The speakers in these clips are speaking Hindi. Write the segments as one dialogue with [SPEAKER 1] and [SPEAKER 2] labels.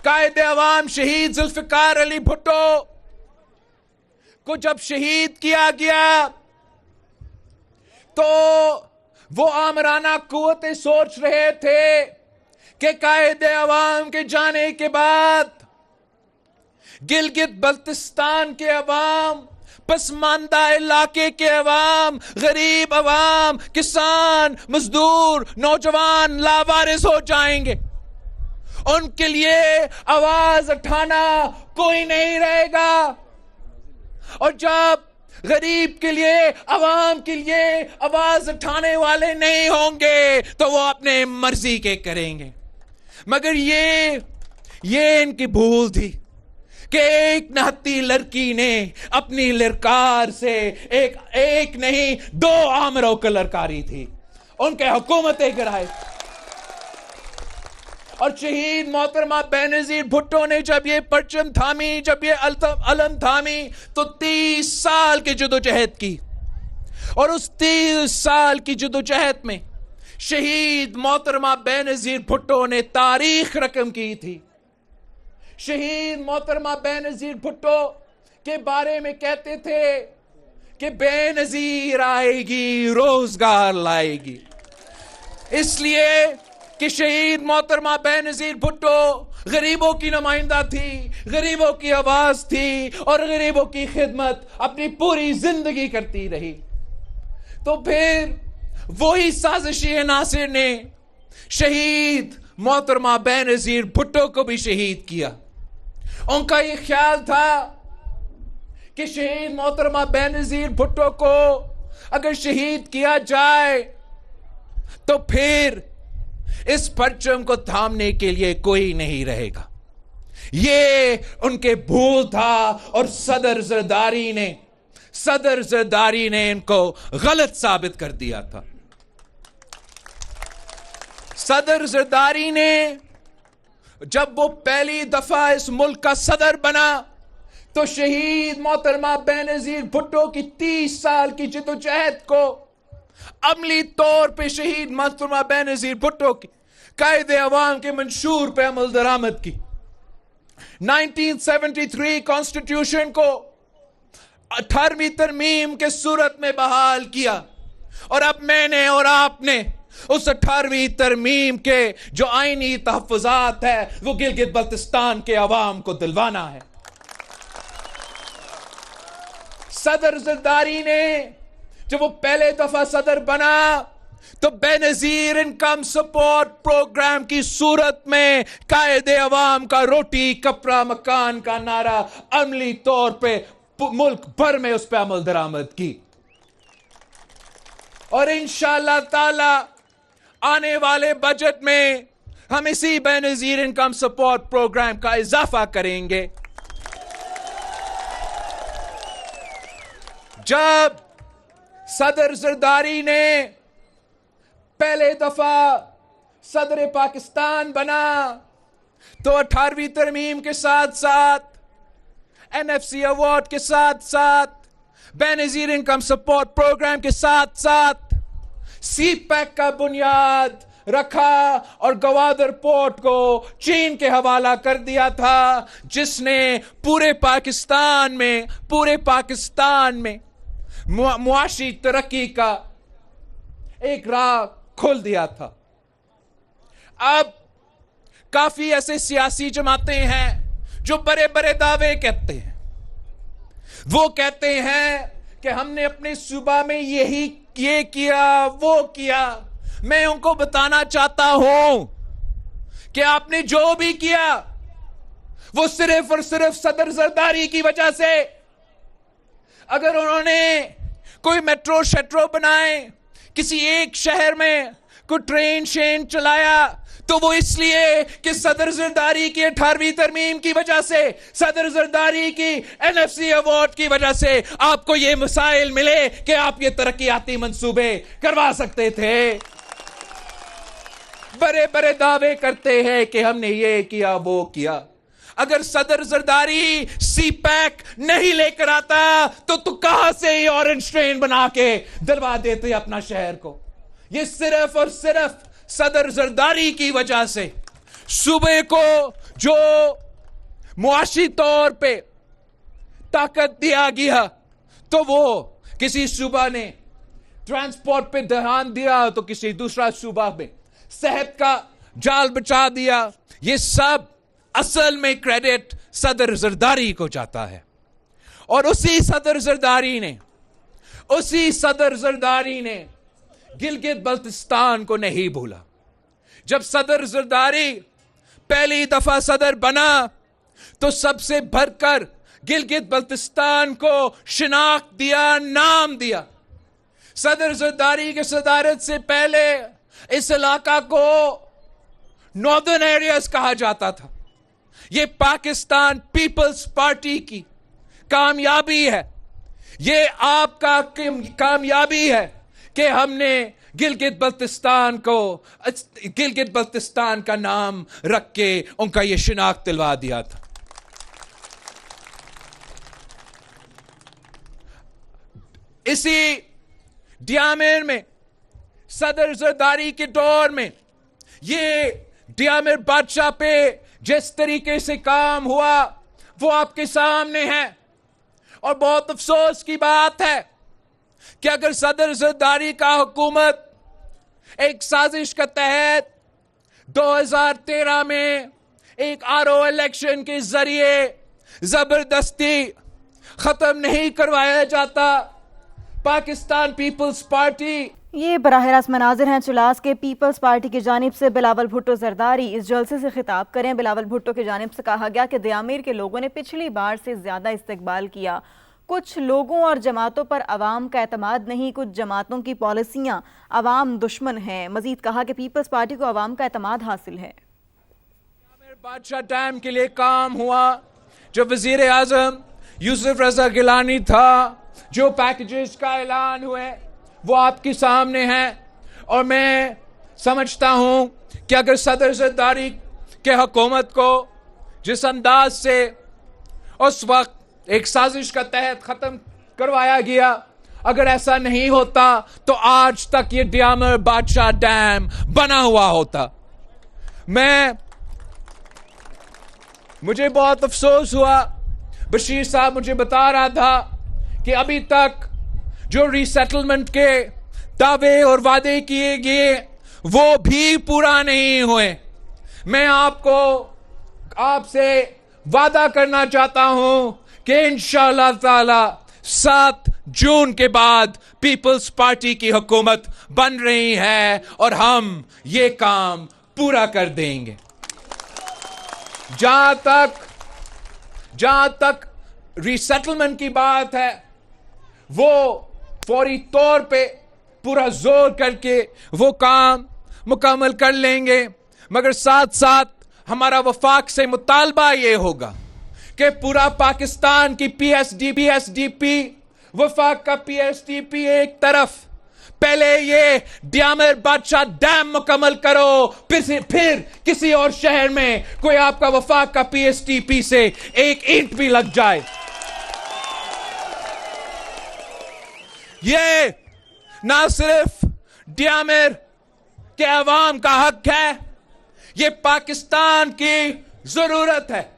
[SPEAKER 1] कायदे अवाम शहीद जुल्फिकार अली भुट्टो को जब शहीद किया गया तो वो आमराना कुव्वतें सोच रहे थे कि कायदे अवाम के जाने के बाद गिलगित बल्तिस्तान के अवाम, पसमानदा इलाके के अवाम, गरीब अवाम, किसान, मजदूर, नौजवान लावारिस हो जाएंगे। उनके लिए आवाज उठाना कोई नहीं रहेगा। और जब गरीब के लिए, अवाम के लिए आवाज उठाने वाले नहीं होंगे तो वो अपने मर्जी के करेंगे। मगर ये इनकी भूल थी कि एक नहत्ती लड़की ने अपनी ललकार से एक नहीं 2 आमरों को ललकारी थी, उनके हुकूमतें गिराए। और शहीद मोहतरमा बेनजीर भुट्टो ने जब ये परचम थामी, जब ये अलम थामी, तो 30 साल की जदोजहद की। और उस 30 साल की जदोजहद में शहीद मोहतरमा बेनजीर भुट्टो ने तारीख रकम की थी। शहीद मोहतरमा बेनजीर भुट्टो के बारे में कहते थे कि बेनजीर आएगी रोजगार लाएगी। इसलिए कि शहीद मोहतरमा बेनजीर भुट्टो गरीबों की नुमाइंदा थी, गरीबों की आवाज थी और गरीबों की खिदमत अपनी पूरी जिंदगी करती रही। तो फिर वही साजिशी नासिर ने शहीद मोहतरमा बेनजीर भुट्टो को भी शहीद किया। उनका ये ख्याल था कि शहीद मोहतरमा बेनजीर भुट्टो को अगर शहीद किया जाए तो फिर इस परचम को थामने के लिए कोई नहीं रहेगा। ये उनके भूल था और सदर जरदारी ने इनको गलत साबित कर दिया था। सदर जरदारी ने जब वो पहली दफा इस मुल्क का सदर बना तो शहीद मोहतरमा बेनजीर भुट्टो की 30 साल की जिद्दोजहद को अमली तौर पे शहीद मोहतरमा बेनजीर भुट्टो की कायदे अवाम के मंशूर पे अमल दरामद की। 1973 कॉन्स्टिट्यूशन को 18वीं तरमीम के सूरत में बहाल किया। और अब मैंने और आपने उस 18वीं तरमीम के जो आईनी तहफ़्फ़ुज़ात है वो गिलगित बल्तिस्तान के अवाम को दिलवाना है। सदर जरदारी ने जब वो पहले दफा सदर बना तो बेनजीर इनकम सपोर्ट प्रोग्राम की सूरत में कायदे अवाम का रोटी कपड़ा मकान का नारा अमली तौर पे मुल्क भर में उस पर अमल दरामद की। और इंशाअल्लाह ताला आने वाले बजट में हम इसी बेनजीर इनकम सपोर्ट प्रोग्राम का इजाफा करेंगे। जब सदर जरदारी ने पहले दफा सदर पाकिस्तान बना तो 18वीं तरमीम के साथ साथ NFC अवार्ड के साथ साथ बेनजीर इनकम सपोर्ट प्रोग्राम के साथ साथ CPEC का बुनियाद रखा और गवादर पोर्ट को चीन के हवाला कर दिया था, जिसने पूरे पाकिस्तान में मुआशी तरक्की का एक राह खोल दिया था। अब काफी ऐसे सियासी जमातें हैं जो बड़े बड़े दावे कहते हैं। वो कहते हैं कि हमने अपने सूबा में ये किया वो किया। मैं उनको बताना चाहता हूं कि आपने जो भी किया वो सिर्फ और सिर्फ सदर जरदारी की वजह से। अगर उन्होंने कोई मेट्रो शेट्रो बनाए, किसी एक शहर में कोई ट्रेन शेन चलाया, तो वो इसलिए कि सदर जरदारी की 18वीं तरमीम की वजह से, सदर जरदारी की NFC अवार्ड की वजह से आपको ये मसाइल मिले कि आप ये तरक्याती मंसूबे करवा सकते थे। बड़े बड़े दावे करते हैं कि हमने ये किया वो किया। अगर सदर जरदारी CPEC नहीं लेकर आता तो कहां से ये ऑरेंज ट्रेन बना के दिलवा देते अपना शहर को। ये सिर्फ और सिर्फ सदर जरदारी की वजह से, सूबे को जो मुआशी तौर पे ताकत दिया गया, तो वो किसी सूबा ने ट्रांसपोर्ट पे ध्यान दिया तो किसी दूसरा सूबा में सेहत का जाल बिछा दिया। ये सब असल में क्रेडिट सदर जरदारी को जाता है। और उसी सदर जरदारी ने गिलगित बल्तिस्तान को नहीं भूला। जब सदर जरदारी पहली दफा सदर बना तो सबसे भरकर गिलगित बल्तिस्तान को शिनाख्त दिया, नाम दिया। सदर जरदारी के सदारत से पहले इस इलाका को नॉर्दर्न एरियाज कहा जाता था। ये पाकिस्तान पीपल्स पार्टी की कामयाबी है, ये आपका कामयाबी है कि हमने गिलगित बल्तिस्तान का नाम रख के उनका ये शिनाख्त दिलवा दिया था। इसी डियामिर में सदर जरदारी के दौर में ये डियामिर बादशाह पे जिस तरीके से काम हुआ वो आपके सामने है। और बहुत अफसोस की बात है कि अगर सदर जरदारी का हुकूमत एक साजिश के तहत 2013 में एक आरओ इलेक्शन के जरिए जबरदस्ती खत्म नहीं करवाया जाता, पाकिस्तान पीपल्स पार्टी।
[SPEAKER 2] ये बराह रास्त मनाजिर हैं चुलास के। पीपल्स पार्टी की जानिब से बिलावल भुट्टो जरदारी इस जलसे से खिताब करें। बिलावल भुट्टो की जानिब से कहा गया कि दियामीर के लोगों ने पिछली बार से ज़्यादा इस्तकबाल किया। कुछ लोगों और जमातों पर अवाम का एतमाद नहीं, कुछ जमातों की पॉलिसियाँ अवाम दुश्मन हैं। मजीद कहा कि पीपल्स पार्टी को अवाम का एतमाद हासिल है।
[SPEAKER 1] बादशाह डैम के लिए काम हुआ, जो वजीर आजम यूसुफ रजा गिलानी था, जो पैकेजेस का ऐलान हुए वो आपके सामने हैं। और मैं समझता हूं कि अगर सदर जरदारी के हुकूमत को जिस अंदाज से उस वक्त एक साजिश का तहत खत्म करवाया गया, अगर ऐसा नहीं होता तो आज तक ये डियामिर बादशाह डैम बना हुआ होता। मुझे बहुत अफसोस हुआ, बशीर साहब मुझे बता रहा था कि अभी तक जो रीसेटलमेंट के दावे और वादे किए गए वो भी पूरा नहीं हुए। मैं आपसे वादा करना चाहता हूं कि इंशाअल्लाह ताला 7 जून के बाद पीपल्स पार्टी की हुकूमत बन रही है और हम ये काम पूरा कर देंगे। जहां तक रीसेटलमेंट की बात है, वो फौरी तौर पे पूरा जोर करके वो काम मुकम्मल कर लेंगे। मगर साथ साथ हमारा वफाक से मुतालबा ये होगा कि पूरा पाकिस्तान की पीएसडीपी वफाक का पीएसडीपी एक तरफ, पहले ये डियामिर बादशाह डैम मुकम्मल करो, फिर किसी और शहर में कोई आपका वफाक का पीएसडीपी से एक ईंट भी लग जाए। ये ना सिर्फ डियामिर के अवाम का हक है, ये पाकिस्तान की जरूरत है।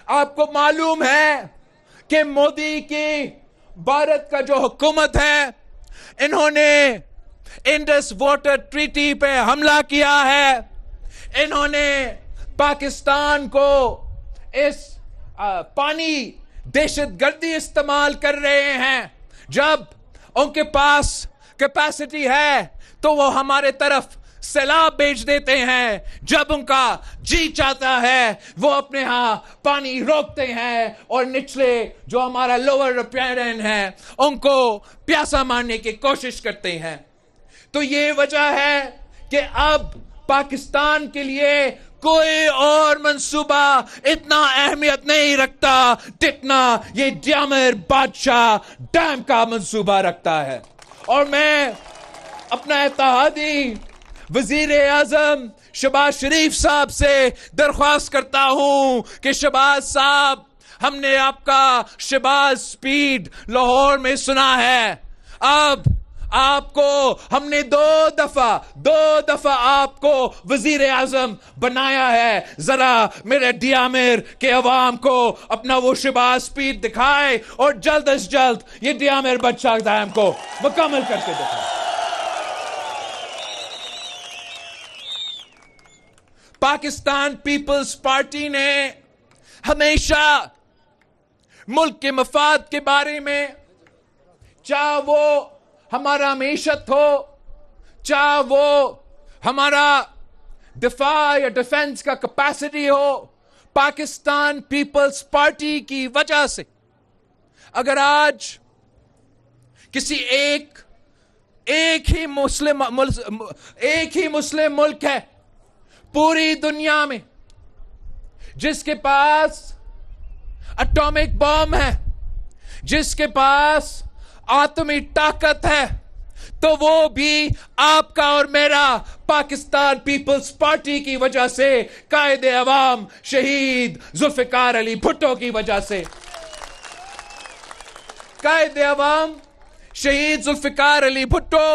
[SPEAKER 1] आपको मालूम है कि मोदी की भारत का जो हुकूमत है, इन्होंने इंडस वाटर ट्रीटी पे हमला किया है। इन्होंने पाकिस्तान को इस पानी दहशतगर्दी इस्तेमाल कर रहे हैं। जब उनके पास कैपेसिटी है तो वो हमारे तरफ सैलाब भेज देते हैं, जब उनका जी चाहता है वो अपने यहां पानी रोकते हैं और निचले जो हमारा लोअर रिपेरियन है उनको प्यासा मारने की कोशिश करते हैं। तो ये वजह है कि अब पाकिस्तान के लिए कोई और मंसूबा इतना अहमियत नहीं रखता जितना ये डियामिर बादशाह डैम का मंसूबा रखता है। और मैं अपना इत्तेहादी वजीर आजम शहबाज शरीफ साहब से दरख्वास्त करता हूं कि शहबाज साहब, हमने आपका शहबाज स्पीड लाहौर में सुना है, अब आपको हमने दो दफा आपको वजीर आजम बनाया है। जरा मेरे डियामिर के अवाम को अपना वो शहबाज स्पीड दिखाए और जल्द अज जल्द ये डियामिर बदशाह दायम को मुकम्मल करके दिखाए। पाकिस्तान पीपल्स पार्टी ने हमेशा मुल्क के मफाद के बारे में, चाहे वो हमारा मईशत हो, चाहे वो हमारा दिफा या डिफेंस का कैपेसिटी हो, पाकिस्तान पीपल्स पार्टी की वजह से अगर आज किसी एक ही मुस्लिम मुल्क है पूरी दुनिया में जिसके पास एटॉमिक बॉम्ब है, जिसके पास आतमी ताकत है, तो वो भी आपका और मेरा पाकिस्तान पीपल्स पार्टी की वजह से, कायदे अवाम शहीद जुल्फिकार अली भुट्टो की वजह से। कायदे अवाम शहीद जुल्फिकार अली भुट्टो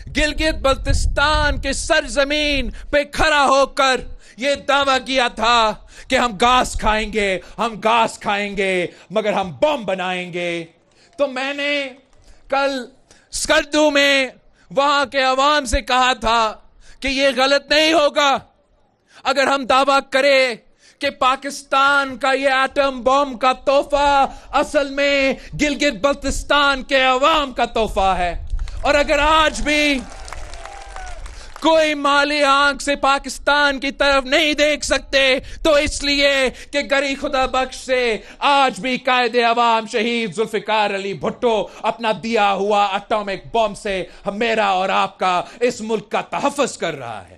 [SPEAKER 1] गिलगित बल्तिस्तान के सरजमीन पे खड़ा होकर यह दावा किया था कि हम घास खाएंगे मगर हम बम बनाएंगे। तो मैंने कल स्कर्दू में वहां के अवाम से कहा था कि यह गलत नहीं होगा अगर हम दावा करें कि पाकिस्तान का यह एटम बम का तोहफा असल में गिलगित बल्तिस्तान के अवाम का तोहफा है। और अगर आज भी कोई माली आंख से पाकिस्तान की तरफ नहीं देख सकते तो इसलिए कि गरी खुदा बख्श से आज भी कायदे अवाम शहीद जुल्फिकार अली भुट्टो अपना दिया हुआ एटॉमिक बम से मेरा और आपका इस मुल्क का तहफ़्फ़ुज़ कर रहा है।